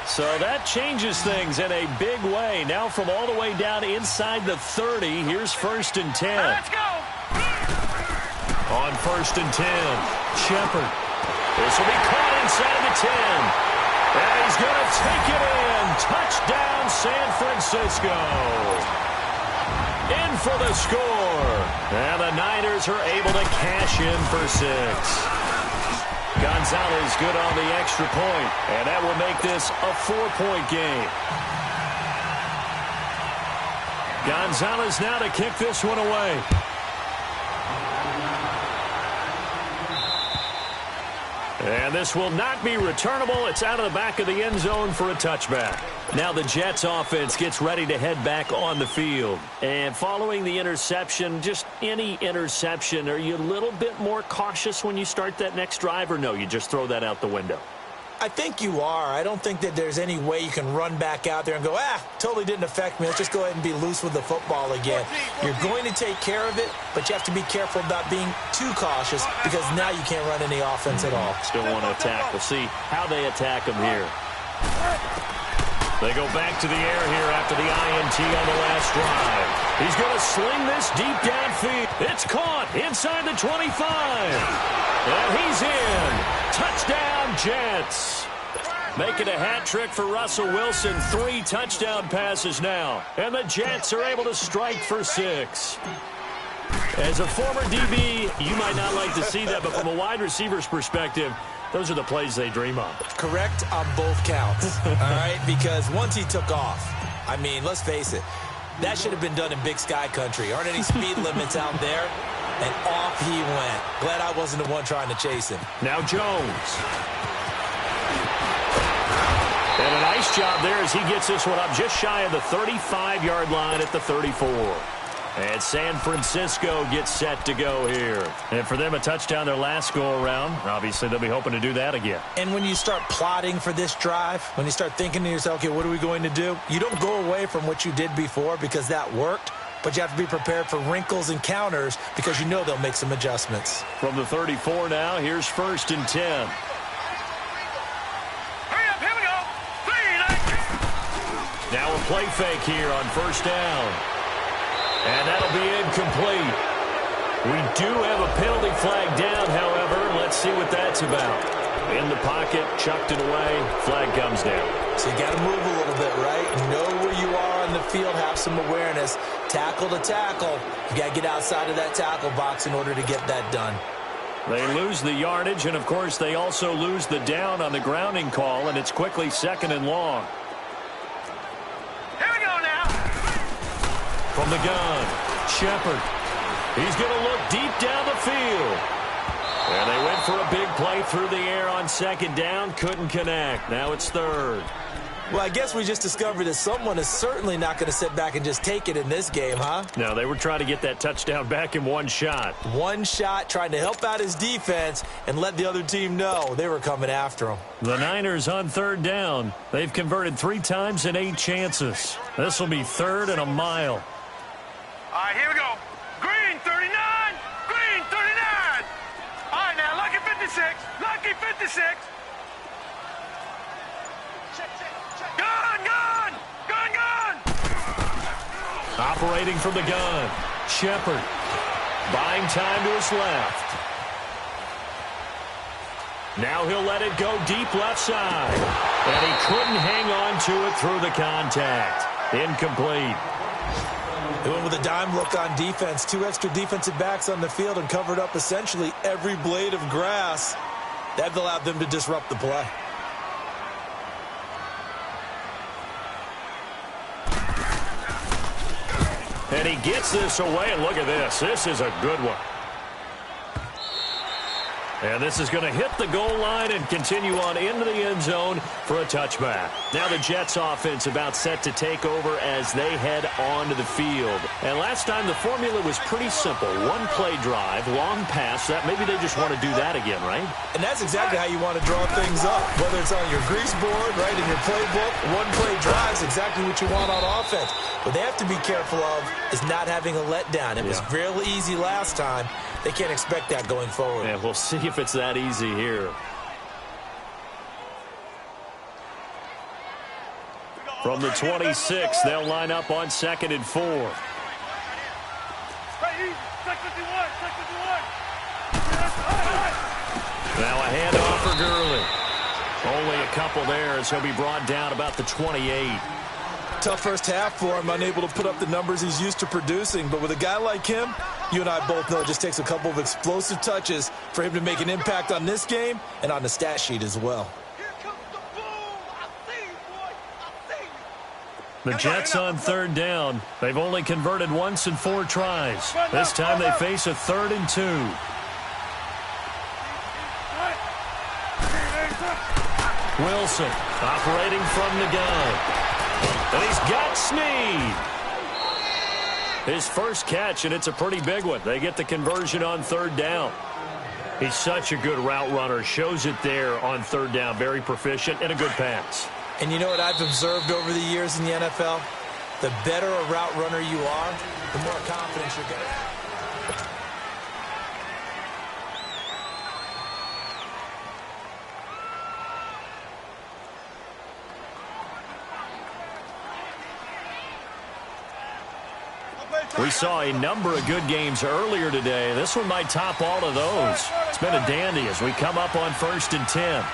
So that changes things in a big way. Now from all the way down inside the 30, here's 1st and 10. Let's go. On 1st and 10, Shepard. This will be caught inside the 10. And he's going to take it in. Touchdown, San Francisco. In for the score. And the Niners are able to cash in for 6. Gonzalez good on the extra point, and that will make this a 4-point game. Gonzalez now to kick this one away. And this will not be returnable. It's out of the back of the end zone for a touchback. Now the Jets offense gets ready to head back on the field. And following the interception, just any interception, are you a little bit more cautious when you start that next drive, or no, you just throw that out the window? I think you are. I don't think that there's any way you can run back out there and go, totally didn't affect me. Let's just go ahead and be loose with the football again. You're going to take care of it, but you have to be careful about being too cautious because now you can't run any offense at all. Still want to attack. We'll see how they attack them here. They go back to the air here after the INT on the last drive. He's going to sling this deep downfield. It's caught inside the 25. And he's in. Touchdown, Jets. Making a hat trick for Russell Wilson. 3 touchdown passes now. And the Jets are able to strike for 6. As a former DB, you might not like to see that, but from a wide receiver's perspective, those are the plays they dream of. Correct on both counts, all right? Because once he took off, I mean, let's face it, that should have been done in Big Sky Country. Aren't any speed limits out there? And off he went. Glad I wasn't the one trying to chase him. Now Jones. And a nice job there as he gets this one up just shy of the 35-yard line at the 34. And San Francisco gets set to go here. And for them, a touchdown their last go-around. Obviously, they'll be hoping to do that again. And when you start plotting for this drive, when you start thinking to yourself, okay, what are we going to do? You don't go away from what you did before because that worked. But you have to be prepared for wrinkles and counters because you know they'll make some adjustments. From the 34 now, here's 1st and 10. Hurry up, here we go. 3, Now a play fake here on 1st down. And that'll be incomplete. We do have a penalty flag down, however. Let's see what that's about. In the pocket, chucked it away, flag comes down. So you got to move a little bit, right? Know where you are on the field, have some awareness. Tackle to tackle. You got to get outside of that tackle box in order to get that done. They lose the yardage, and of course they also lose the down on the grounding call, and it's quickly 2nd and long. Here we go now. From the gun, Shepard. He's going to look deep down the field. And they went for a big play through the air on 2nd down. Couldn't connect. Now it's 3rd. Well, I guess we just discovered that someone is certainly not going to sit back and just take it in this game, huh? No, they were trying to get that touchdown back in one shot. One shot, trying to help out his defense and let the other team know they were coming after him. The Niners on 3rd down. They've converted 3 times in 8 chances. This will be 3rd and a mile. All right, here we go. Green 39. Green 39. All right, now, lucky 56. Lucky 56. Gun, gun. Gun, gun. Operating from the gun, Shepard. Buying time to his left. Now he'll let it go deep left side. And he couldn't hang on to it through the contact. Incomplete. They went with a dime look on defense. 2 extra defensive backs on the field and covered up essentially every blade of grass. That allowed them to disrupt the play. And he gets this away, and look at this. This is a good one. And this is going to hit the goal line and continue on into the end zone for a touchback. Now the Jets offense about set to take over as they head onto the field. And last time the formula was pretty simple. 1 play drive, long pass. That maybe they just want to do that again, right? And that's exactly how you want to draw things up. Whether it's on your grease board, right, in your playbook, 1 play drive is exactly what you want on offense. What they have to be careful of is not having a letdown. It was real easy last time. They can't expect that going forward. Yeah, we'll see if it's that easy here. From the 26, they'll line up on 2nd and 4. Now a handoff for Gurley. Only a couple there as he'll be brought down about the 28. Tough first half for him, unable to put up the numbers he's used to producing. But with a guy like him, you and I both know it just takes a couple of explosive touches for him to make an impact on this game and on the stat sheet as well. The Jets on 3rd down. They've only converted once in 4 tries. This time they face a 3rd and 2. Wilson operating from the gun. And he's got Snead. His first catch, and it's a pretty big one. They get the conversion on 3rd down. He's such a good route runner. Shows it there on 3rd down. Very proficient and a good pass. And you know what I've observed over the years in the NFL? The better a route runner you are, the more confidence you're going to have. We saw a number of good games earlier today. This one might top all of those. It's been a dandy as we come up on 1st and 10.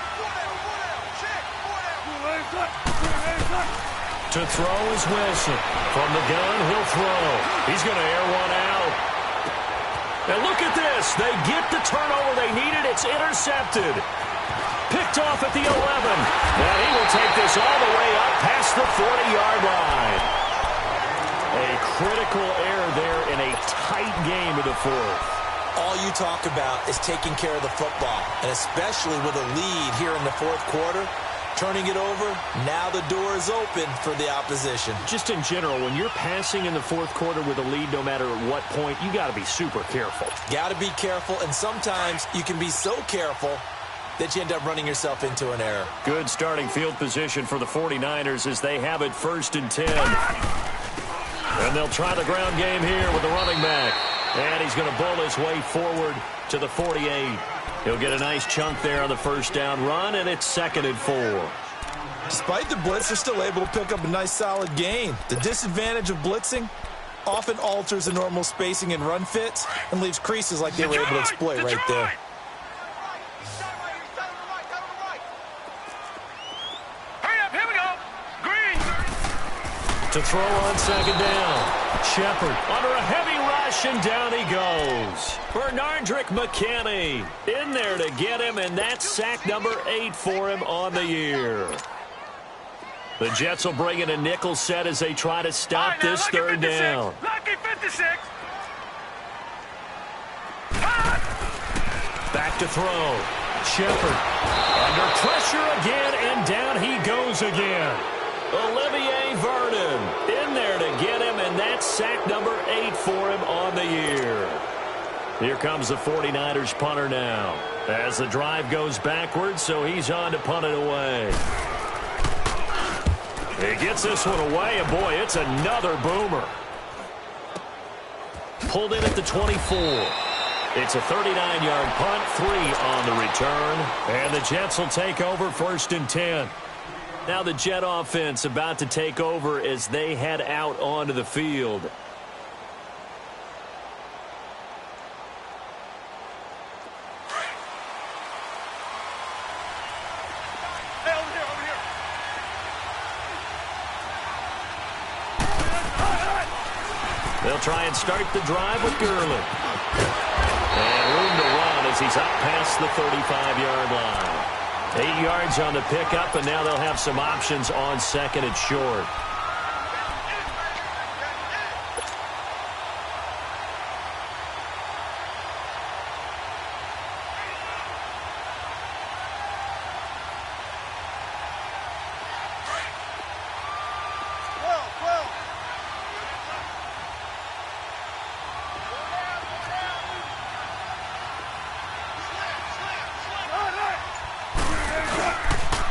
To throw is Wilson. From the gun, he'll throw. He's going to air one out. And look at this. They get the turnover they needed. It's intercepted. Picked off at the 11. And he will take this all the way up past the 40-yard line. A critical error there in a tight game of the 4th. All you talk about is taking care of the football, and especially with a lead here in the 4th quarter, turning it over, now the door is open for the opposition. Just in general, when you're passing in the 4th quarter with a lead, no matter at what point, you got to be super careful. Got to be careful, and sometimes you can be so careful that you end up running yourself into an error. Good starting field position for the 49ers as they have it 1st and 10. And they'll try the ground game here with the running back. And he's going to bull his way forward to the 48. He'll get a nice chunk there on the 1st down run, and it's 2nd and 4. Despite the blitz, they're still able to pick up a nice solid gain. The disadvantage of blitzing often alters the normal spacing and run fits and leaves creases like they were able to exploit right there. To throw on 2nd down. Shepard under a heavy rush, and down he goes. Bernardrick McKinney in there to get him, and that's sack number 8 for him on the year. The Jets will bring in a nickel set as they try to stop this 3rd down. Lucky 56. Back to throw. Shepard under pressure again, and down he goes again. Olivier Vernon in there to get him, and that's sack number 8 for him on the year. Here comes the 49ers punter now as the drive goes backwards, so he's on to punt it away. He gets this one away, and boy, it's another boomer. Pulled in at the 24. It's a 39-yard punt, 3 on the return, and the Jets will take over 1st and 10. Now the Jet offense about to take over as they head out onto the field. Hey, over here, over here. They'll try and start the drive with Gurley. And room to run as he's up past the 35-yard line. 8 yards on the pickup, and now they'll have some options on second and short.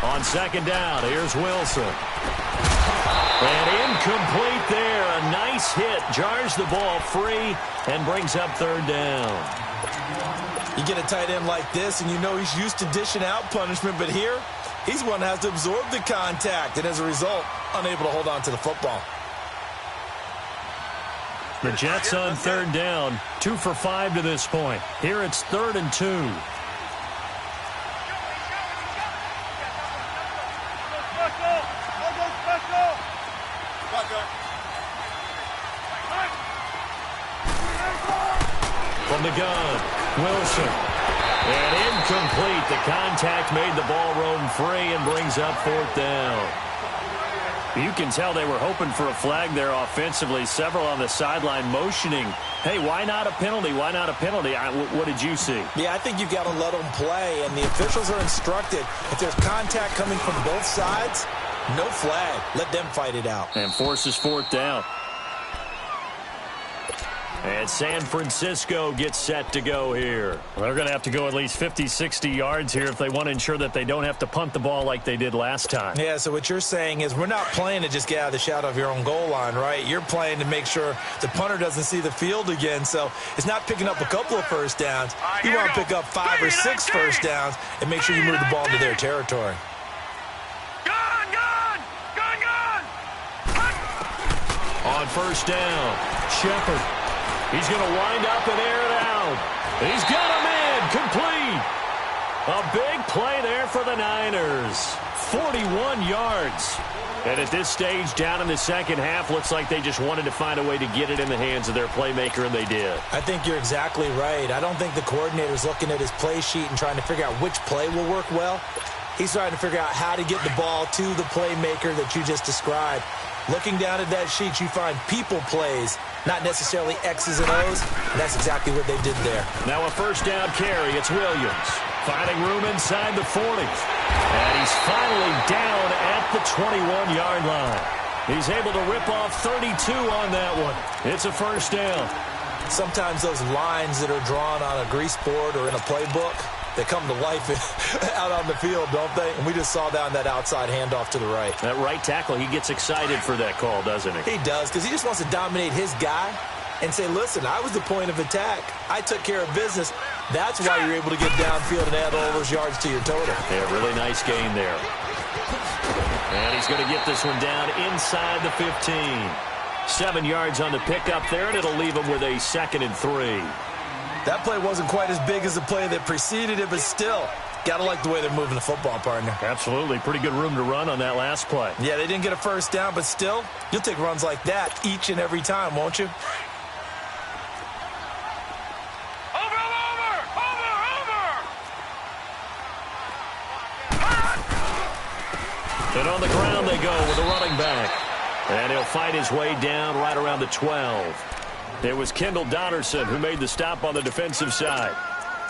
On second down, here's Wilson. And incomplete there. A nice hit. Jars the ball free and brings up third down. You get a tight end like this, and you know he's used to dishing out punishment, but here, he's one that has to absorb the contact, and as a result, unable to hold on to the football. The Jets on third down, 2 for 5 to this point. Here it's 3rd and 2. From the gun, Wilson. And incomplete. The contact made the ball roam free and brings up 4th down. You can tell they were hoping for a flag there offensively. Several on the sideline motioning, hey, why not a penalty? Why not a penalty? What did you see? Yeah, I think you've got to let them play, and the officials are instructed. If there's contact coming from both sides, no flag. Let them fight it out. And forces 4th down. And San Francisco gets set to go here. Well, they're going to have to go at least 50, 60 yards here if they want to ensure that they don't have to punt the ball like they did last time. Yeah, so what you're saying is we're not playing to just get out of the shadow of your own goal line, right? You're playing to make sure the punter doesn't see the field again. So it's not picking up a couple of first downs. You want to pick up 5 or 6 first downs and make sure you move the ball into their territory. On first down, Shepard. He's going to wind up and air it out. He's got him in. Complete. A big play there for the Niners. 41 yards. And at this stage, down in the second half, looks like they just wanted to find a way to get it in the hands of their playmaker, and they did. I think you're exactly right. I don't think the coordinator's looking at his play sheet and trying to figure out which play will work well. He's trying to figure out how to get the ball to the playmaker that you just described. Looking down at that sheet, you find people plays, not necessarily X's and O's, and that's exactly what they did there. Now a first down carry. It's Williams. Finding room inside the 40. And he's finally down at the 21-yard line. He's able to rip off 32 on that one. It's a first down. Sometimes those lines that are drawn on a grease board or in a playbook, they come to life out on the field, don't they? And we just saw down that outside handoff to the right. That right tackle, he gets excited for that call, doesn't he? He does, because he just wants to dominate his guy and say, listen, I was the point of attack. I took care of business. That's why you're able to get downfield and add all those yards to your total. Yeah, really nice gain there. And he's going to get this one down inside the 15. 7 yards on the pickup there, and it'll leave him with a 2nd and 3. That play wasn't quite as big as the play that preceded it, but still, got to like the way they're moving the football, partner. Absolutely. Pretty good room to run on that last play. Yeah, they didn't get a first down, but still, you'll take runs like that each and every time, won't you? And on the ground they go with the running back. And he'll fight his way down right around the 12. It was Kendall Donnerson who made the stop on the defensive side.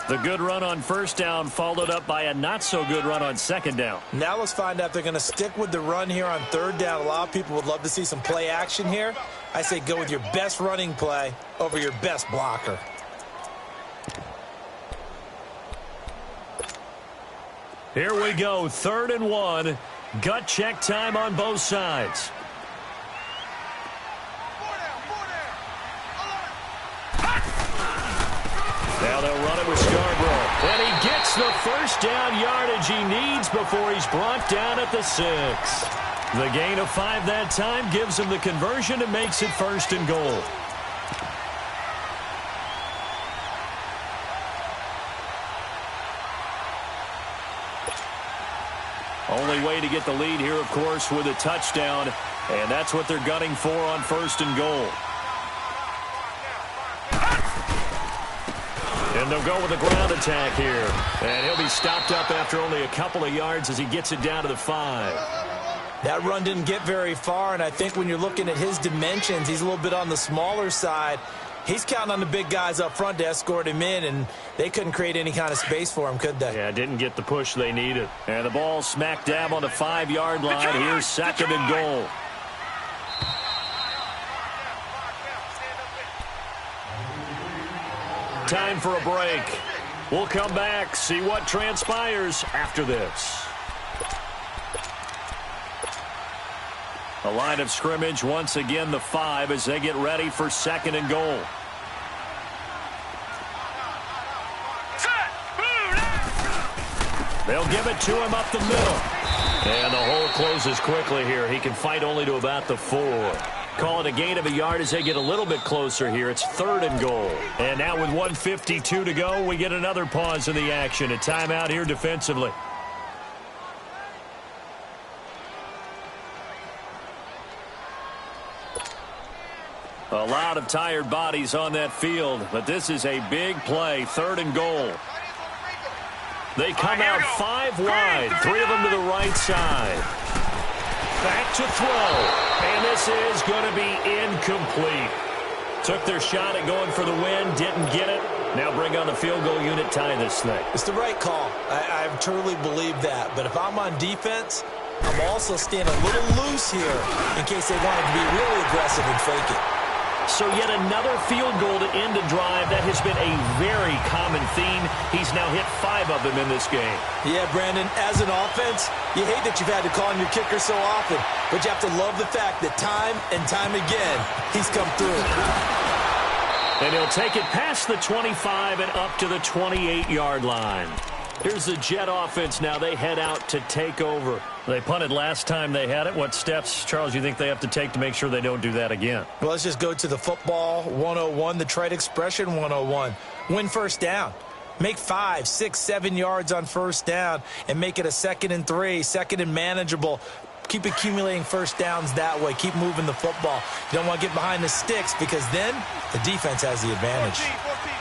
The good run on first down followed up by a not-so-good run on second down. Now let's find out if they're going to stick with the run here on third down. A lot of people would love to see some play action here. I say go with your best running play over your best blocker. Here we go, 3rd and 1. Gut check time on both sides. Now they'll run it with Scarborough. And he gets the first down yardage he needs before he's brought down at the 6. The gain of 5 that time gives him the conversion and makes it 1st and goal. Only way to get the lead here, of course, with a touchdown. And that's what they're gunning for on 1st and goal. And they'll go with a ground attack here. And he'll be stopped up after only a couple of yards as he gets it down to the 5. That run didn't get very far, and I think when you're looking at his dimensions, he's a little bit on the smaller side. He's counting on the big guys up front to escort him in, and they couldn't create any kind of space for him, could they? Yeah, didn't get the push they needed. And the ball smack dab on the 5-yard line. Here's 2nd and goal. Time for a break. We'll come back, see what transpires after this. The line of scrimmage, once again, the 5 as they get ready for 2nd and goal. They'll give it to him up the middle. And the hole closes quickly here. He can fight only to about the 4. Call it a gain of a yard as they get a little bit closer here. It's 3rd and goal. And now with 1:52 to go, we get another pause in the action. A timeout here defensively. A lot of tired bodies on that field, but this is a big play. 3rd and goal. They come out 5 wide, 3 of them to the right side. Back to throw. And this is going to be incomplete. Took their shot at going for the win, didn't get it. Now bring on the field goal unit, tie this thing. It's the right call. I truly believe that. But if I'm on defense, I'm also staying a little loose here in case they wanted to be really aggressive and fake it. So yet another field goal to end a drive. That has been a very common theme. He's now hit 5 of them in this game. Yeah, Brandon, as an offense, you hate that you've had to call on your kicker so often, but you have to love the fact that time and time again, he's come through. And he'll take it past the 25 and up to the 28-yard line. Here's the Jet offense now. They head out to take over. They punted last time they had it. What steps, Charles, you think they have to take to make sure they don't do that again? Well, let's just go to the football 101, the trite expression 101. Win first down. Make 5, 6, 7 yards on first down and make it a 2nd and 3, 2nd and manageable. Keep accumulating first downs that way. Keep moving the football. You don't want to get behind the sticks because then the defense has the advantage. 14.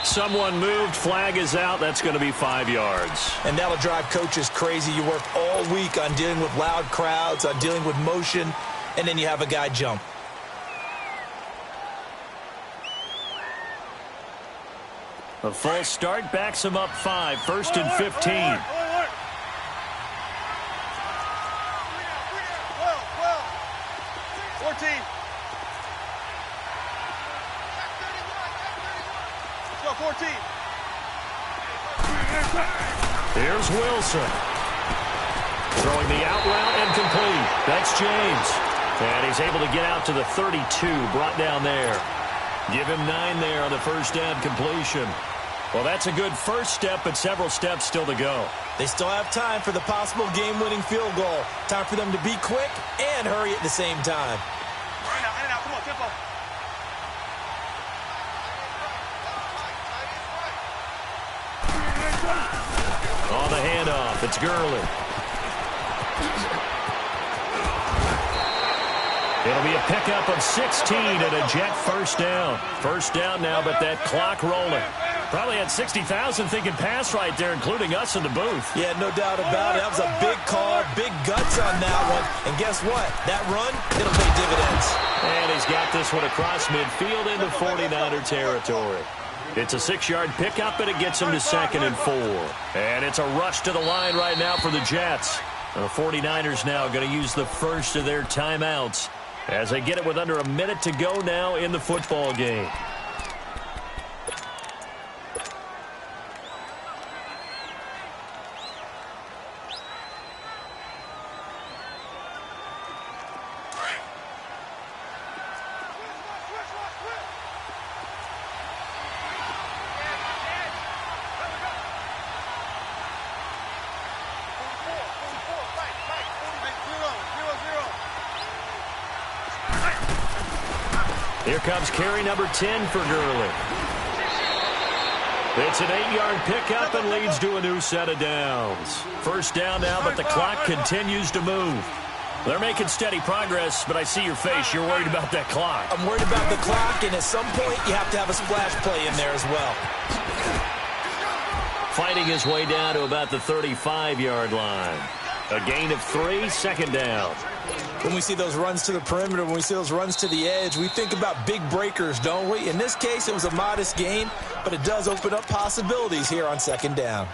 Someone moved. Flag is out. That's going to be 5 yards. And that'll drive coaches crazy. You work all week on dealing with loud crowds, on dealing with motion, and then you have a guy jump. A false start backs him up 5. 1st and 15. 14. Let's go, 14. Here's Wilson. Throwing the out route and complete. That's James. And he's able to get out to the 32. Brought down there. Give him 9 there on the first down completion. Well, that's a good first step, but several steps still to go. They still have time for the possible game-winning field goal. Time for them to be quick and hurry at the same time. In and out, come on, tempo. On the handoff, it's Gurley. It'll be a pickup of 16 and a Jet first down. First down now, but that clock rolling. Probably had 60,000 thinking pass right there, including us in the booth. Yeah, no doubt about it. That was a big call, big guts on that one. And guess what? That run, it'll pay dividends. And he's got this one across midfield into 49er territory. It's a 6-yard pickup, and it gets him to 2nd and 4. And it's a rush to the line right now for the Jets. And the 49ers now going to use the first of their timeouts as they get it with under a minute to go now in the football game. Here comes carry number 10 for Gurley. It's an 8-yard pickup and leads to a new set of downs. First down now, but the clock continues to move. They're making steady progress, but I see your face. You're worried about that clock. I'm worried about the clock, and at some point, you have to have a splash play in there as well. Fighting his way down to about the 35-yard line. A gain of 3, second down. When we see those runs to the perimeter, when we see those runs to the edge, we think about big breakers, don't we? In this case, it was a modest gain, but it does open up possibilities here on second down.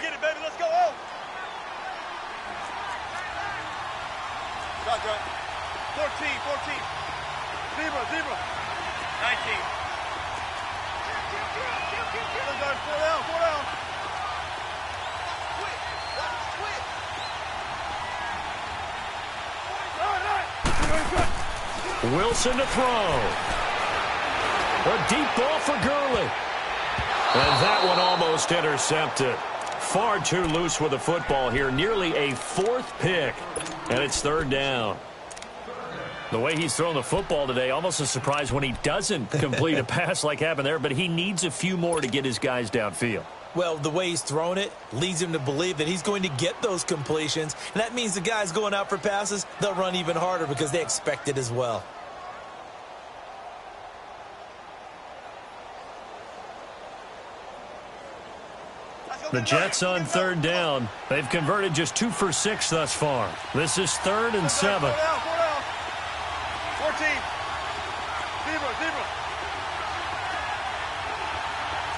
Get it, baby. Let's go. Oh. Got 14. Zebra. 19. Let's go. 4 down. Wilson to throw. A deep ball for Gurley. And that one almost intercepted. Far too loose with the football here. Nearly a 4th pick. And it's third down. The way he's thrown the football today, almost a surprise when he doesn't complete a pass like happened there. But he needs a few more to get his guys downfield. Well, the way he's thrown it leads him to believe that he's going to get those completions. And that means the guys going out for passes, they'll run even harder because they expect it as well. The Jets on third down. They've converted just 2 for 6 thus far. This is 3rd and 7. 4 down. 14. Zebra.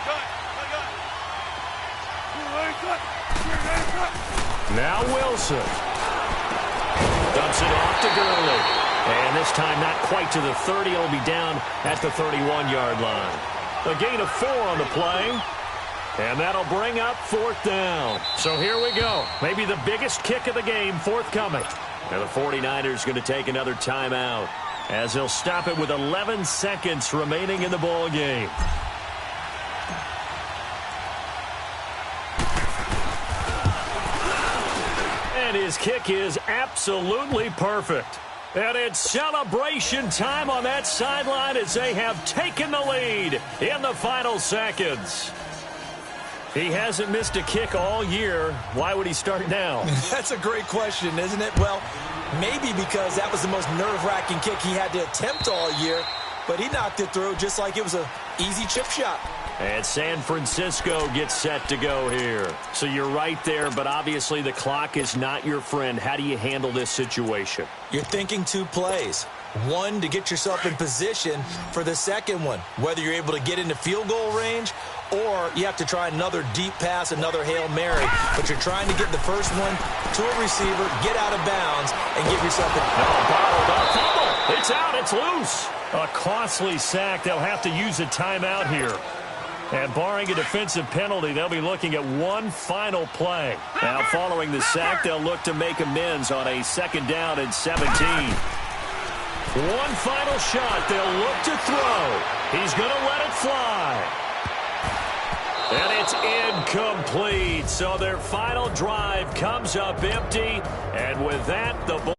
Cut. Now Wilson. Dumps it off to Gurley. And this time not quite to the 30. It'll be down at the 31-yard line. A gain of 4 on the play. And that'll bring up 4th down. So here we go. Maybe the biggest kick of the game forthcoming. And the 49ers going to take another timeout as they'll stop it with 11 seconds remaining in the ball game. And his kick is absolutely perfect. And it's celebration time on that sideline as they have taken the lead in the final seconds. He hasn't missed a kick all year. Why would he start now? That's a great question, isn't it? Well, maybe because that was the most nerve-wracking kick he had to attempt all year, but he knocked it through just like it was an easy chip shot. And San Francisco gets set to go here. So you're right there, but obviously the clock is not your friend. How do you handle this situation? You're thinking 2 plays. One, to get yourself in position for the second one, whether you're able to get into field goal range or you have to try another deep pass, another Hail Mary. But you're trying to get the first one to a receiver, get out of bounds, and give yourself a fumble. It's out. It's loose. A costly sack. They'll have to use a timeout here. And barring a defensive penalty, they'll be looking at one final play. Now, following the sack, they'll look to make amends on a 2nd down and 17. One final shot. They'll look to throw. He's going to let it fly. And it's incomplete. So their final drive comes up empty. And with that, the ball